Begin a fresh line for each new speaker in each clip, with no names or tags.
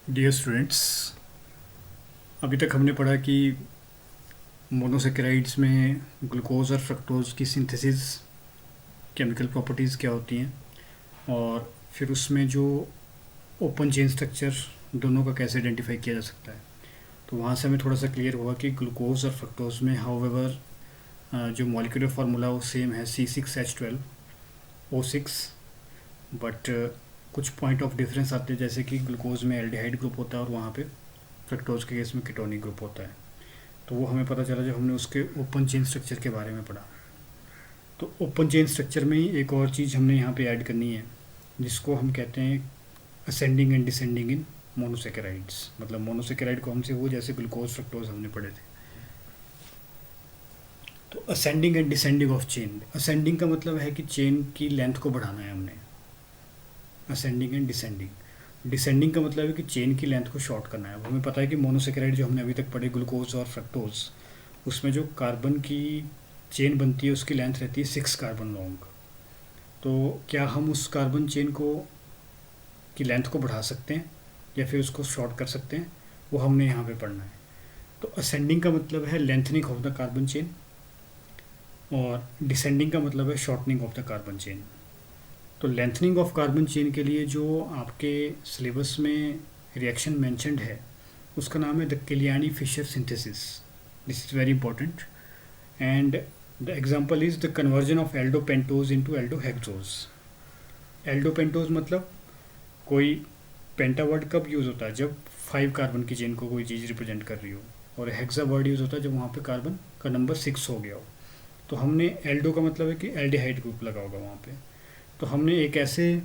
Dear students, अभी तक हमने पढ़ा कि मोनोसेकेराइड्स में ग्लूकोज और फ्रक्टोज की सिंथेसिस केमिकल प्रॉपर्टीज़ क्या होती हैं, और फिर उसमें जो ओपन चेन स्ट्रक्चर दोनों का कैसे आइडेंटिफाई किया जा सकता है। तो वहाँ से हमें थोड़ा सा क्लियर हुआ कि ग्लूकोज और फ्रक्टोज में हाउएवर जो मॉलिक्यूलर फार्मूला वो सेम है C6H12O6, बट कुछ पॉइंट ऑफ डिफरेंस आते हैं, जैसे कि ग्लूकोज में एल्डिहाइड ग्रुप होता है और वहाँ पे फ्रक्टोज के केस में कीटोनिक ग्रुप होता है। तो वो हमें पता चला जब हमने उसके ओपन चेन स्ट्रक्चर के बारे में पढ़ा। तो ओपन चेन स्ट्रक्चर में ही एक और चीज़ हमने यहाँ पे ऐड करनी है, जिसको हम कहते हैं ascending and descending in monosaccharides. मतलब मोनोसेकेराइड को हमसे वो जैसे ग्लूकोज फ्रक्टोज हमने पढ़े थे। तो ascending and descending of chain, ascending का मतलब है कि चेन की लेंथ को बढ़ाना है हमने, असेंडिंग एंड डिसेंडिंग। डिसेंडिंग का मतलब है कि चेन की लेंथ को शॉर्ट करना है। हमें पता है कि मोनोसेकेराइड जो हमने अभी तक पढ़े ग्लूकोज और फ्रक्टोज, उसमें जो कार्बन की चेन बनती है उसकी लेंथ रहती है 6 कार्बन लॉन्ग। तो क्या हम उस कार्बन चेन को की लेंथ को बढ़ा सकते हैं या फिर उसको शॉर्ट कर सकते हैं, वो हमने यहाँ पे पढ़ना है। तो असेंडिंग का मतलब है lengthening of the carbon chain, और डिसेंडिंग का मतलब है shortening of the carbon chain. तो लेंथनिंग ऑफ कार्बन चेन के लिए जो आपके सिलेबस में रिएक्शन मेंशन्ड है उसका नाम है the Kiliani Fischer synthesis. This is very important, and the example is the conversion of aldopentose into aldohexose. Aldopentose मतलब कोई पेंटा वर्ड कब यूज़ होता है, जब 5 कार्बन की चेन को कोई चीज़ रिप्रेजेंट कर रही हो, और हेक्सा वर्ड यूज़ होता है जब वहाँ पे कार्बन का नंबर 6 हो गया हो। तो हमने एल्डो का मतलब है कि एल्डिहाइड ग्रुप लगा होगा वहाँ पे। तो हमने एक ऐसे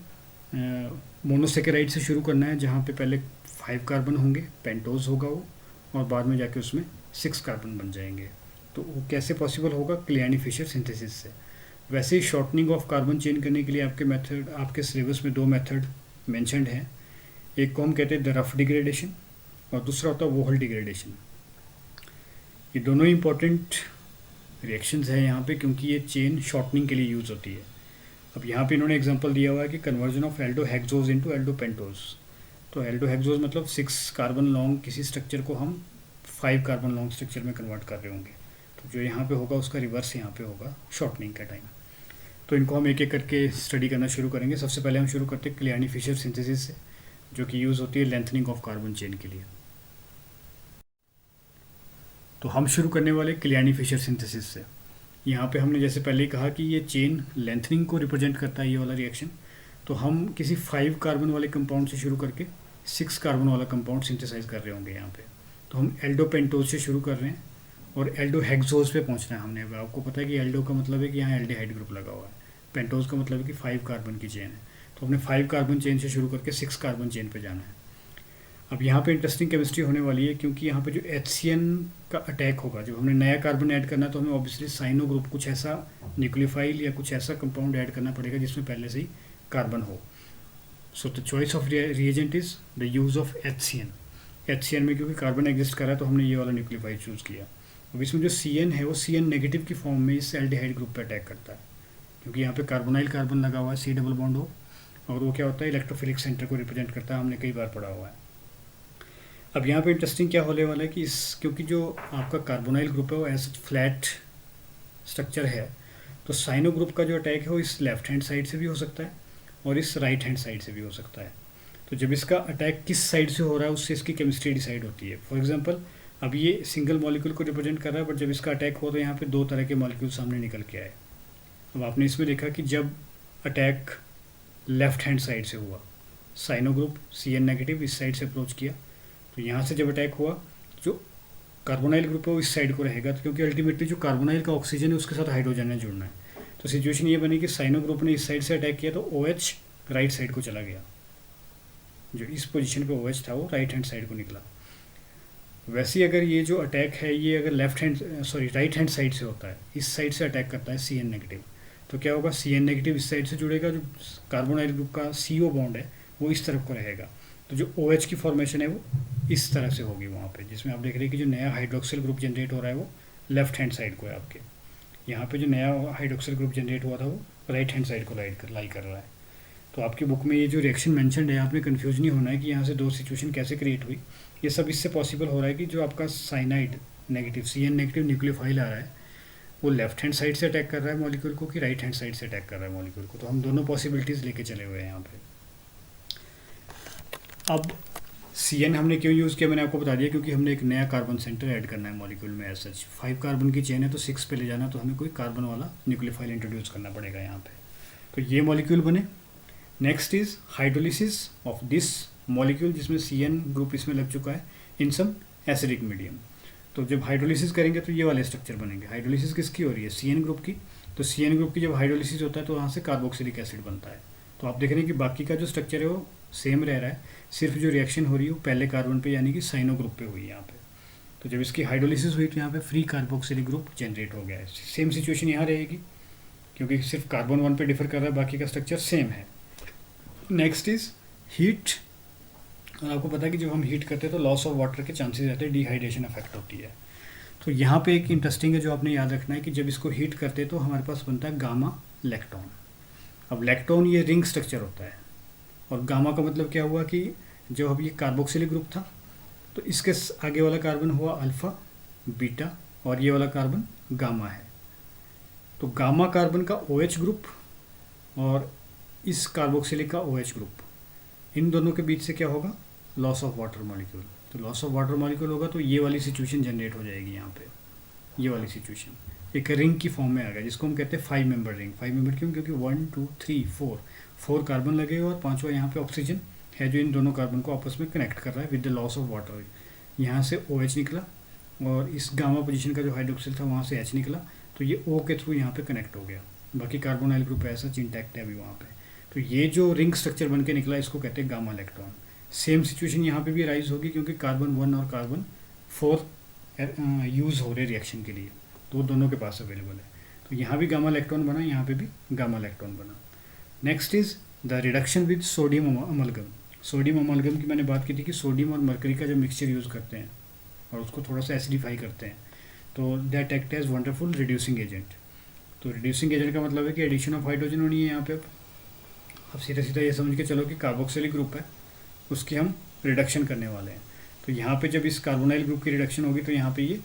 मोनोसेकेराइड से शुरू करना है जहाँ पे पहले 5 कार्बन होंगे, पेंटोज होगा वो, और बाद में जाके उसमें 6 कार्बन बन जाएंगे। तो वो कैसे पॉसिबल होगा, क्लियानी फिशर सिंथेसिस से। वैसे ही शॉर्टनिंग ऑफ कार्बन चेन करने के लिए आपके मेथड, आपके सिलेबस में 2 मेथड मैंशनड हैं। एक को हम कहते हैं द रफ डिग्रेडेशन, और दूसरा होता है वोहल डिग्रेडेशन। ये दोनों ही इंपॉर्टेंट रिएक्शंस हैं यहाँ पे, क्योंकि ये चेन शॉर्टनिंग के लिए यूज़ होती है। अब यहाँ पे इन्होंने एग्जांपल दिया हुआ है कि कन्वर्जन ऑफ एल्डोहेक्सोज इनटू एल्डोपेंटोज। तो एल्डोहेक्सोज मतलब 6 कार्बन लॉन्ग किसी स्ट्रक्चर को हम 5 कार्बन लॉन्ग स्ट्रक्चर में कन्वर्ट कर रहे होंगे। तो जो यहाँ पे होगा उसका रिवर्स यहाँ पे होगा शॉर्टनिंग का टाइम। तो इनको हम एक एक करके स्टडी करना शुरू करेंगे। सबसे पहले हम शुरू करते हैं क्लियानी फिशर सिंथेसिस से, जो कि यूज़ होती है लेंथनिंग ऑफ कार्बन चेन के लिए। तो हम शुरू करने वाले क्लियानी फिशर सिंथेसिस से। यहाँ पे हमने जैसे पहले ही कहा कि ये चेन लेंथनिंग को रिप्रेजेंट करता है, ये वाला रिएक्शन। तो हम किसी 5 कार्बन वाले कंपाउंड से शुरू करके 6 कार्बन वाला कंपाउंड सिंथेसाइज कर रहे होंगे यहाँ पे। तो हम एल्डोपेंटोज से शुरू कर रहे हैं और एल्डोहेक्सोज पे पहुँचना है हमने। अब आपको पता है कि एल्डो का मतलब है कि यहाँ एल्डिहाइड ग्रुप लगा हुआ है, पेंटोज का मतलब है कि 5 कार्बन की चेन है। तो हमने 5 कार्बन चेन से शुरू करके 6 कार्बन चेन पर जाना है। अब यहाँ पे इंटरेस्टिंग केमिस्ट्री होने वाली है, क्योंकि यहाँ पे जो HCN का अटैक होगा, जब हमने नया कार्बन ऐड करना है तो हमें ऑब्वियसली साइनो ग्रुप, कुछ ऐसा न्यूक्लियोफाइल या कुछ ऐसा कंपाउंड ऐड करना पड़ेगा जिसमें पहले से ही कार्बन हो। So the choice of reagent is the use of HCN। HCN में क्योंकि कार्बन एग्जिस्ट कर रहा है तो हमने ये वाला न्यूक्लियोफाइल चूज़ किया। अब इसमें जो CN है वो CN नेगेटिव की फॉर्म में इस एल्डिहाइड ग्रुप पर अटैक करता है, क्योंकि यहाँ पे कार्बोनाइल कार्बन लगा हुआ है, C डबल बॉन्ड हो, और वो क्या होता है, इलेक्ट्रोफिलिक सेंटर को रिप्रेजेंट करता है। हमने कई बार पढ़ा हुआ है। अब यहाँ पे इंटरेस्टिंग क्या होने वाला है कि क्योंकि जो आपका कार्बोनाइल ग्रुप है वो ऐसा फ्लैट स्ट्रक्चर है, तो साइनो ग्रुप का जो अटैक है वो इस लेफ्ट हैंड साइड से भी हो सकता है और इस राइट हैंड साइड से भी हो सकता है। तो जब इसका अटैक किस साइड से हो रहा है उससे इसकी केमिस्ट्री डिसाइड होती है। फॉर एग्जांपल, अब ये सिंगल मॉलिक्यूल को रिप्रेजेंट कर रहा है, बट जब इसका अटैक हो तो यहाँ पे 2 तरह के मॉलिक्यूल सामने निकल के आए। अब आपने इसमें देखा कि जब अटैक लेफ्ट हैंड साइड से हुआ, साइनो ग्रुप CN नेगेटिव इस साइड से अप्रोच किया, तो यहाँ से जब अटैक हुआ, जो कार्बोनाइल ग्रुप है वो इस साइड को रहेगा, तो क्योंकि अल्टीमेटली जो कार्बोनाइल का ऑक्सीजन है उसके साथ हाइड्रोजन ने जुड़ना है। तो सिचुएशन ये बनी कि साइनो ग्रुप ने इस साइड से अटैक किया तो OH राइट साइड को चला गया, जो इस पोजीशन पे OH था वो राइट हैंड साइड को निकला। वैसे ही अगर ये जो अटैक है ये अगर राइट हैंड साइड से होता है, इस साइड से अटैक करता है CN नेगेटिव, तो क्या होगा, CN नेगेटिव इस साइड से जुड़ेगा, जो कार्बोनाइल ग्रुप का CO बॉन्ड है वो इस तरफ को रहेगा। तो जो OH की फॉर्मेशन है वो इस तरह से होगी वहाँ पे, जिसमें आप देख रहे हैं कि जो नया हाइड्रोक्सिल ग्रुप जनरेट हो रहा है वो लेफ्ट हैंड साइड को है आपके। यहाँ पे जो नया हाइड्रोक्सिल ग्रुप जनरेट हुआ था वो राइट हैंड साइड को लाई कर रहा है। तो आपकी बुक में ये जो रिएक्शन मेंशन्ड है, आपने कंफ्यूज नहीं होना है कि यहाँ से दो सिचुएशन कैसे क्रिएट हुई। ये सब इससे पॉसिबल हो रहा है कि जो आपका cyanide negative CN negative nucleophile आ रहा है, वो लेफ्ट हैंड साइड से अटैक कर रहा है मॉलिक्यूल को कि राइट हैंड साइड से अटैक कर रहा है मॉलिक्यूल को। तो हम दोनों पॉसिबिलिटीज़ लेके चले हुए हैं यहाँ पे। अब CN हमने क्यों यूज़ किया मैंने आपको बता दिया, क्योंकि हमने एक नया कार्बन सेंटर ऐड करना है मॉलिक्यूल में। एज सच 5 कार्बन की चेन है, तो 6 पे ले जाना, तो हमें कोई कार्बन वाला न्यूक्लियोफाइल इंट्रोड्यूस करना पड़ेगा यहाँ पे। तो ये मॉलिक्यूल बने। Next is hydrolysis of this molecule, जिसमें CN ग्रुप इसमें लग चुका है इन सम एसिडिक मीडियम। तो जब हाइड्रोलिसिस करेंगे तो ये वाले स्ट्रक्चर बनेंगे। हाइड्रोलिसिस किसकी हो रही है? CN ग्रुप की। तो CN ग्रुप की जब हाइड्रोलिसिस होता है तो वहाँ से कार्बोक्सिलिक एसिड बनता है। तो आप देख रहे हैं कि बाकी का जो स्ट्रक्चर है वो सेम रह रहा है, सिर्फ जो रिएक्शन हो रही है वो पहले कार्बन पे यानी कि साइनो ग्रुप पे हुई है यहाँ पे। तो जब इसकी हाइड्रोलिसिस हुई तो यहाँ पे फ्री कार्बोक्सिलिक ग्रुप जनरेट हो गया है। सेम सिचुएशन यहाँ रहेगी, क्योंकि सिर्फ कार्बन 1 पे डिफर कर रहा है, बाकी का स्ट्रक्चर सेम है। Next is heat. और आपको पता है कि जब हम हीट करते हैं तो लॉस ऑफ वाटर के चांसेस रहते हैं, डिहाइड्रेशन इफेक्ट होती है। तो यहाँ पे एक इंटरेस्टिंग है जो आपने याद रखना है कि जब इसको हीट करते हैं तो हमारे पास बनता है गामा लैक्टोन। अब लैक्टोन ये रिंग स्ट्रक्चर होता है, और गामा का मतलब क्या हुआ कि जो अब ये कार्बोक्सिलिक ग्रुप था तो इसके आगे वाला कार्बन हुआ अल्फ़ा बीटा, और ये वाला कार्बन गामा है। तो गामा कार्बन का OH ग्रुप और इस कार्बोक्सिलिक का OH ग्रुप, इन दोनों के बीच से क्या होगा? Loss of water molecule. तो लॉस ऑफ वाटर मॉलिक्यूल होगा तो ये वाली सिचुएशन जनरेट हो जाएगी यहाँ पे। ये वाली सिचुएशन एक रिंग की फॉर्म में आ गया, जिसको हम कहते हैं 5 मेंबर रिंग। 5 मेंबर क्यों? क्योंकि 1 2 3 4 कार्बन लगे हुए और पांचवा यहाँ पे ऑक्सीजन है जो इन दोनों कार्बन को आपस में कनेक्ट कर रहा है with the loss of water. यहाँ से OH निकला और इस गामा पोजीशन का जो हाइड्रोक्सिल था वहाँ से H निकला, तो ये O के थ्रू यहाँ पे कनेक्ट हो गया। बाकी कार्बोनाइल ग्रुप ऐसा इंटैक्ट है अभी वहाँ पे। तो ये जो रिंग स्ट्रक्चर बन के निकला इसको कहते हैं गामा इलेक्ट्रॉन। सेम सिचुएशन यहाँ पे भी राइज होगी, क्योंकि कार्बन 1 और कार्बन 4 यूज़ हो रहे रिएक्शन के लिए, तो दोनों के पास अवेलेबल है। तो यहाँ भी गामा इलेक्ट्रॉन बना, यहाँ पे भी गामा इलेक्ट्रॉन बना। Next is the reduction with sodium amalgam. Sodium amalgam की मैंने बात की थी कि सोडियम और मरकरी का जो मिक्सचर यूज़ करते हैं और उसको थोड़ा सा एसिडिफाई करते हैं, तो that act as wonderful reducing agent. तो रिड्यूसिंग एजेंट का मतलब है कि एडिशन ऑफ हाइड्रोजन होनी है यहाँ पे। अब सीधा सीधा ये समझ के चलो कि कार्बोक्सिलिक ग्रुप है, उसकी हम रिडक्शन करने वाले हैं। तो यहाँ पे जब इस कार्बोनाइल ग्रुप की रिडक्शन होगी तो यहाँ पे ये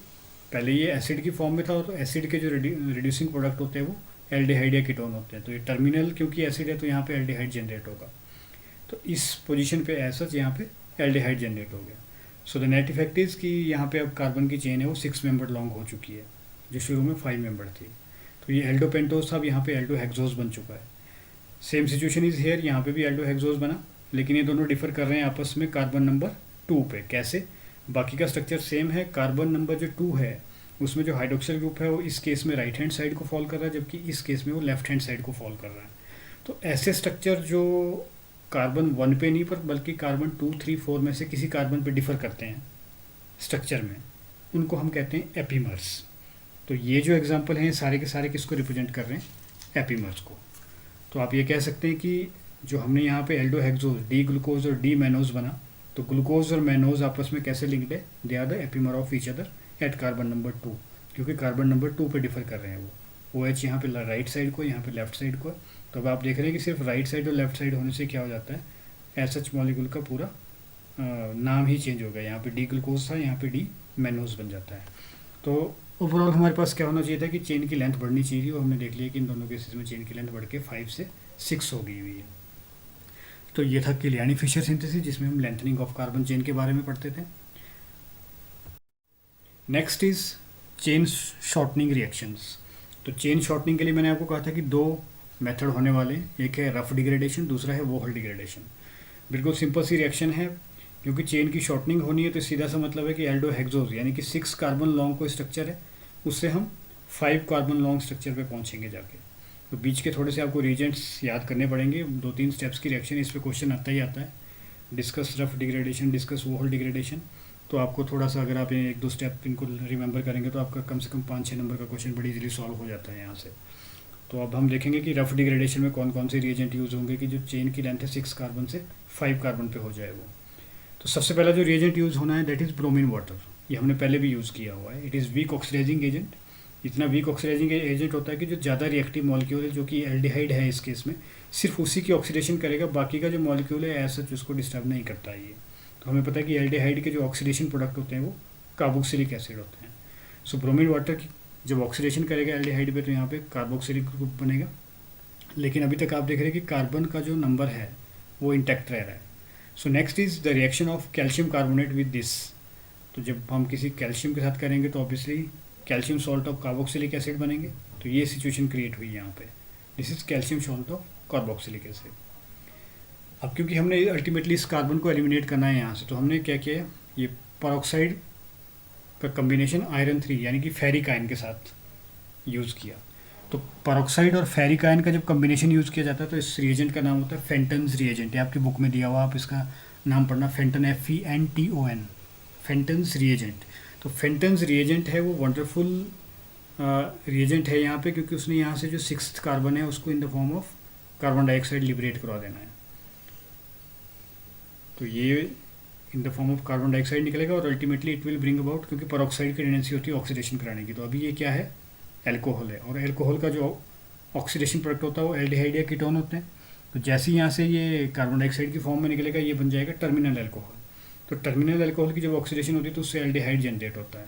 पहले ये एसिड की फॉर्म में था, और एसिड के जो रिड्यूसिंग प्रोडक्ट होते हैं वो एल्डिहाइड या कीटोन होते हैं। तो ये टर्मिनल क्योंकि एसिड है तो यहाँ पे एल्डिहाइड जनरेट होगा। तो इस पोजीशन पे ऐसा यहाँ पे एल्डिहाइड जनरेट हो गया। So the net effect is कि यहाँ पे अब कार्बन की चेन है वो 6 मेंबर लॉन्ग हो चुकी है, जो शुरू में 5 मेंबर थी। तो ये एल्डो पेंटोज था, अब यहाँ पे एल्डो हेक्सोज बन चुका है। सेम सिचुएशन इज़ हेयर, यहाँ पे भी एल्डो हेक्सोज बना, लेकिन ये दोनों डिफर कर रहे हैं आपस में कार्बन नंबर 2 पे। कैसे? बाकी का स्ट्रक्चर सेम है, कार्बन नंबर जो 2 है उसमें जो हाइड्रोक्सिल ग्रुप है वो इस केस में राइट हैंड साइड को फॉल कर रहा है, जबकि इस केस में वो लेफ्ट हैंड साइड को फॉल कर रहा है। तो ऐसे स्ट्रक्चर जो कार्बन 1 पे नहीं पर बल्कि कार्बन 2 3 4 में से किसी कार्बन पे डिफर करते हैं स्ट्रक्चर में, उनको हम कहते हैं एपीमर्स। तो ये जो एग्जांपल हैं सारे के सारे किसको रिप्रेजेंट कर रहे हैं? एपीमर्स को। तो आप ये कह सकते हैं कि जो हमने यहाँ पे एल्डो हेक्सोज डी ग्लूकोज और डी मैनोज बना, तो ग्लूकोज और मैनोज आपस में कैसे लिंक्ड है? They are the epimer of each other at carbon number 2, क्योंकि कार्बन नंबर 2 पे डिफर कर रहे हैं वो। OH यहाँ पे राइट साइड को, यहाँ पे लेफ्ट साइड को। तो अब आप देख रहे हैं कि सिर्फ राइट साइड और लेफ्ट साइड होने से क्या हो जाता है? एसएच मॉलिक्यूल का पूरा नाम ही चेंज हो गया। यहाँ पे डी ग्लूकोज था, यहाँ पे डी मैनोज बन जाता है। तो ओवरऑल हमारे पास क्या होना चाहिए था कि चेन की लेंथ बढ़नी चाहिए, और हमने देख लिया कि इन दोनों केसेस में चेन की लेंथ बढ़ के 5 से 6 हो गई हुई है। तो ये था किलियानी फिशर सिंथेसिस, जिसमें हम लेंथनिंग ऑफ कार्बन चेन के बारे में पढ़ते थे। Next is chain shortening reactions. तो चेन शॉर्टनिंग के लिए मैंने आपको कहा था कि 2 मेथड होने वाले हैं, एक है रफ डिग्रेडेशन, दूसरा है वोहल डिग्रेडेशन। बिल्कुल सिंपल सी रिएक्शन है, क्योंकि चेन की शॉर्टनिंग होनी है तो सीधा सा मतलब है कि एल्डो हेक्सोज यानी कि 6 कार्बन लॉन्ग को स्ट्रक्चर है, उससे हम 5 कार्बन लॉन्ग स्ट्रक्चर पे पहुंचेंगे जाके। तो बीच के थोड़े से आपको रीजेंट्स याद करने पड़ेंगे, 2-3 स्टेप्स की रिएक्शन इस पर क्वेश्चन आता ही आता है। Discuss Ruff degradation, discuss Wohl degradation. तो आपको थोड़ा सा अगर आप 1-2 स्टेप इनको रिमेंबर करेंगे तो आपका कम से कम 5-6 नंबर का क्वेश्चन बड़ी इजीली सॉल्व हो जाता है यहाँ से। तो अब हम देखेंगे कि रफ डिग्रेडेशन में कौन कौन से रिएजेंट यूज़ होंगे कि जो चेन की लेंथ है 6 कार्बन से 5 कार्बन पे हो जाए वो। तो सबसे पहला जो रिएजेंट यूज़ होना है दैट इज़ ब्रोमीन वाटर। ये हमने पहले भी यूज़ किया हुआ है। It is weak oxidizing agent, इतना वीक ऑक्सीडाइजिंग एजेंट होता है कि जो ज़्यादा रिएक्टिव मॉलिक्यूल है, जो कि एल्डिहाइड है इस केस में, सिर्फ उसी की ऑक्सीडेशन करेगा, बाकी का जो मॉलिक्यूल है ऐसा उसको डिस्टर्ब नहीं करता है ये। तो हमें पता है कि एल्डिहाइड के जो ऑक्सीडेशन प्रोडक्ट होते हैं वो कार्बोक्सिलिक एसिड होते हैं। सो ब्रोमीन वाटर की जब ऑक्सीडेशन करेगा एल्डिहाइड पे तो यहाँ पे कार्बोक्सिलिक ग्रुप बनेगा। लेकिन अभी तक आप देख रहे हैं कि कार्बन का जो नंबर है वो इंटैक्ट रह रहा है। So next is the reaction of calcium carbonate with this. तो जब हम किसी कैल्शियम के साथ करेंगे तो obviously calcium salt of carboxylic acid बनेंगे। तो ये सिचुएशन क्रिएट हुई यहाँ पे, this is calcium salt of carboxylic acid. अब क्योंकि हमने अल्टीमेटली इस कार्बन को एलिमिनेट करना है यहाँ से, तो हमने क्या किया, ये पेरोक्साइड का कम्बिनेशन आयरन 3 यानी कि फेरिक आयन के साथ यूज़ किया। तो पेरोक्साइड और फेरिक आयन का जब कम्बिनेशन यूज़ किया जाता है तो इस रिएजेंट का नाम होता है फेंटन्स रिएजेंट। ये आपकी बुक में दिया हुआ, आप इसका नाम पढ़ना, फेंटन, FENTON, फेंटन्स रिएजेंट। तो फेंटन्स रिएजेंट है वो वंडरफुल रिएजेंट है यहाँ पे, क्योंकि उसने यहाँ से जो 6th कार्बन है उसको in the form of carbon dioxide liberate करवा देना है। तो ये in the form of carbon dioxide निकलेगा और ultimately it will bring about, क्योंकि पेरोक्साइड की टेंडेंसी होती है ऑक्सीडेशन कराने की। तो अभी ये क्या है, एल्कोहल है, और एल्कोहल का जो ऑक्सीडेशन प्रोडक्ट होता है वो एल्डिहाइड या कीटोन होते हैं। तो जैसे ही यहाँ से ये कार्बन डाइऑक्साइड की फॉर्म में निकलेगा ये बन जाएगा टर्मिनल एल्कोहल। तो टर्मिनल एल्कोहल की जब ऑक्सीडेशन होती है तो उससे एल्डिहाइड जनरेट होता है।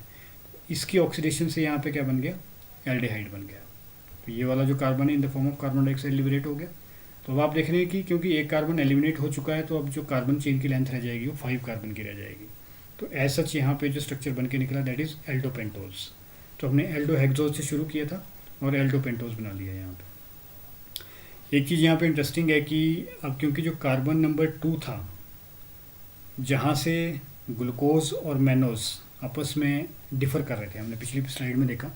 इसकी ऑक्सीडेशन से यहाँ पे क्या बन गया, एल्डिहाइड बन गया। तो ये वाला जो कार्बन है in the form of carbon dioxide liberate हो गया। तो अब आप देख रहे हैं कि क्योंकि एक कार्बन एलिमिनेट हो चुका है तो अब जो कार्बन चेन की लेंथ रह जाएगी वो 5 कार्बन की रह जाएगी। तो एज सच यहाँ पे जो स्ट्रक्चर बन के निकला दैट इज़ एल्डोपेंटोज। तो हमने एल्डोहेक्सोज से शुरू किया था और एल्डोपेंटोज बना लिया यहाँ पे। एक चीज़ यहाँ पे इंटरेस्टिंग है कि अब क्योंकि जो कार्बन नंबर 2 था, जहाँ से ग्लूकोज और मैनोज आपस में डिफ़र कर रहे थे, हमने पिछली स्लाइड में देखा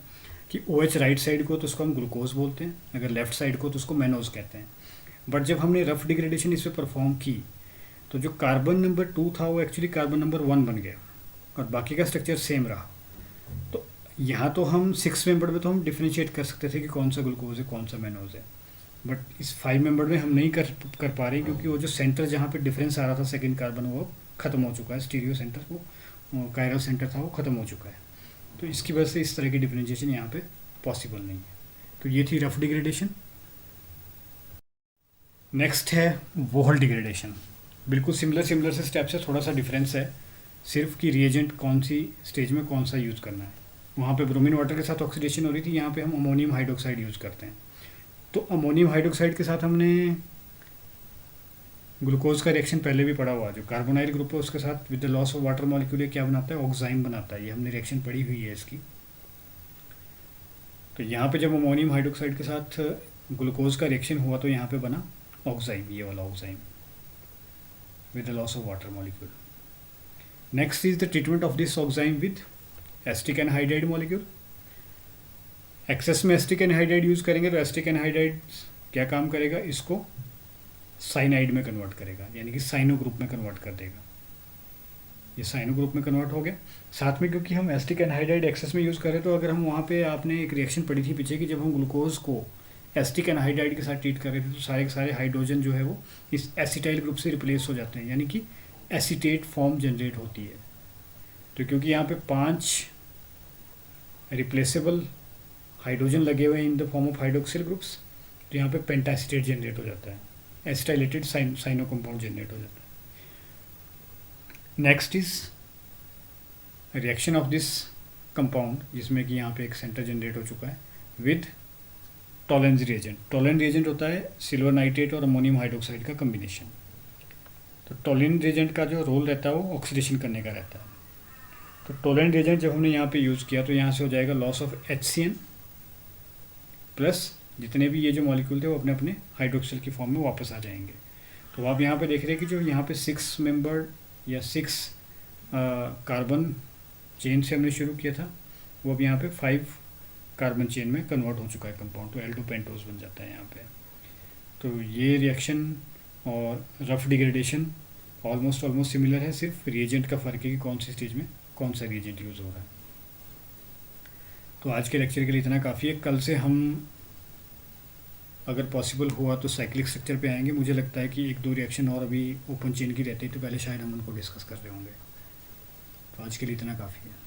कि OH राइट साइड को तो उसको हम ग्लूकोज बोलते हैं, अगर लेफ़्ट साइड को तो उसको मैनोज कहते हैं। बट जब हमने रफ डिग्रेडेशन इस पर परफॉर्म की तो जो कार्बन नंबर 2 था वो एक्चुअली कार्बन नंबर 1 बन गया और बाकी का स्ट्रक्चर सेम रहा। तो यहाँ तो हम 6 मेंबर में तो हम डिफ्रेंशिएट कर सकते थे कि कौन सा ग्लूकोज है कौन सा मैनोज है, बट इस 5 मेंबर में हम नहीं कर पा रहे, क्योंकि वो जो सेंटर जहाँ पे डिफरेंस आ रहा था सेकंड कार्बन वो ख़त्म हो चुका है, स्टीरियो सेंटर वो कायरल सेंटर था वो ख़त्म हो चुका है। तो इसकी वजह से इस तरह की डिफ्रेंशिएशन यहाँ पे पॉसिबल नहीं है। तो ये थी रफ डिग्रेडेशन। नेक्स्ट है वोहल डिग्रेडेशन। बिल्कुल सिमिलर से स्टेप से थोड़ा सा डिफरेंस है, सिर्फ कि रिएजेंट कौन सी स्टेज में कौन सा यूज़ करना है। वहाँ पे ब्रोमीन वाटर के साथ ऑक्सीडेशन हो रही थी, यहाँ पे हम अमोनियम हाइड्रोक्साइड यूज़ करते हैं। तो अमोनियम हाइड्रोक्साइड के साथ हमने ग्लूकोज का रिएक्शन पहले भी पढ़ा हुआ, जो कार्बोनाइल ग्रुप है उसके साथ with the loss of water molecule क्या बनाता है, ऑक्साइम बनाता है। ये हमने रिएक्शन पढ़ी हुई है इसकी। तो यहाँ पे जब अमोनियम हाइड्रोक्साइड के साथ ग्लूकोज का रिएक्शन हुआ तो यहाँ पे बना ऑक्साइम, ये वाला oxime with the loss of water molecule. Next is the treatment of this oxime with acetic anhydride molecule. Excess में एसिटिक एनहाइड्राइड यूज़ करेंगे तो एसिटिक एनहाइड्राइड क्या काम करेगा, इसको साइनाइड में कन्वर्ट करेगा, यानी कि साइनो ग्रुप में कन्वर्ट कर देगा। ये साइनो ग्रुप में कन्वर्ट हो गया। साथ में क्योंकि हम एसिटिक एनहाइड्राइड एक्सेस में यूज़ करें तो अगर हम वहाँ पे, आपने एक रिएक्शन पढ़ी थी पीछे कि जब हम ग्लूकोज को एसिटिक एनहाइड्राइड के साथ ट्रीट कर रहे थे तो सारे के सारे हाइड्रोजन जो है वो इस एसिटाइल ग्रुप से रिप्लेस हो जाते हैं, यानी कि एसीटेट फॉर्म जनरेट होती है। तो क्योंकि यहाँ पे 5 रिप्लेसेबल हाइड्रोजन लगे हुए हैं in the form of hydroxyl groups, तो यहाँ पे पेंटासीटेट जनरेट हो जाता है, एसिटाइलेटेड साइनो कंपाउंड जनरेट हो जाता है। Next is reaction of this compound, जिसमें कि यहाँ पे एक सेंटर जनरेट हो चुका है with Tollens reagent. Tollens reagent होता है सिल्वर नाइट्रेट और अमोनियम हाइड्रोक्साइड का कम्बिनेशन। तो टॉलेंस रिएजेंट का जो रोल रहता है वो ऑक्सीडेशन करने का रहता है। तो टॉलेंस रिएजेंट जब हमने यहाँ पे यूज़ किया तो यहाँ से हो जाएगा लॉस ऑफ HCN प्लस जितने भी ये जो मॉलिक्यूल थे वो अपने अपने हाइड्रोक्सिल की फॉर्म में वापस आ जाएंगे। तो आप यहाँ पे देख रहे हैं कि जो यहाँ पे 6 मेंबर या 6 कार्बन चेन से हमने शुरू किया था वो अब यहाँ पे 5 कार्बन चेन में कन्वर्ट हो चुका है कंपाउंड, तो एल्डोपेंटोज बन जाता है यहाँ पे। तो ये रिएक्शन और रफ डिग्रेडेशन ऑलमोस्ट सिमिलर है, सिर्फ रिएजेंट का फ़र्क है कि कौन सी स्टेज में कौन सा रिएजेंट यूज़ हो रहा है। तो आज के लेक्चर के लिए इतना काफ़ी है। कल से हम अगर पॉसिबल हुआ तो साइक्लिक स्ट्रक्चर पे आएंगे। मुझे लगता है कि 1-2 रिएक्शन और अभी ओपन चेन की रहती है तो पहले शायद हम उनको डिस्कस कर रहे होंगे। तो आज के लिए इतना काफ़ी है।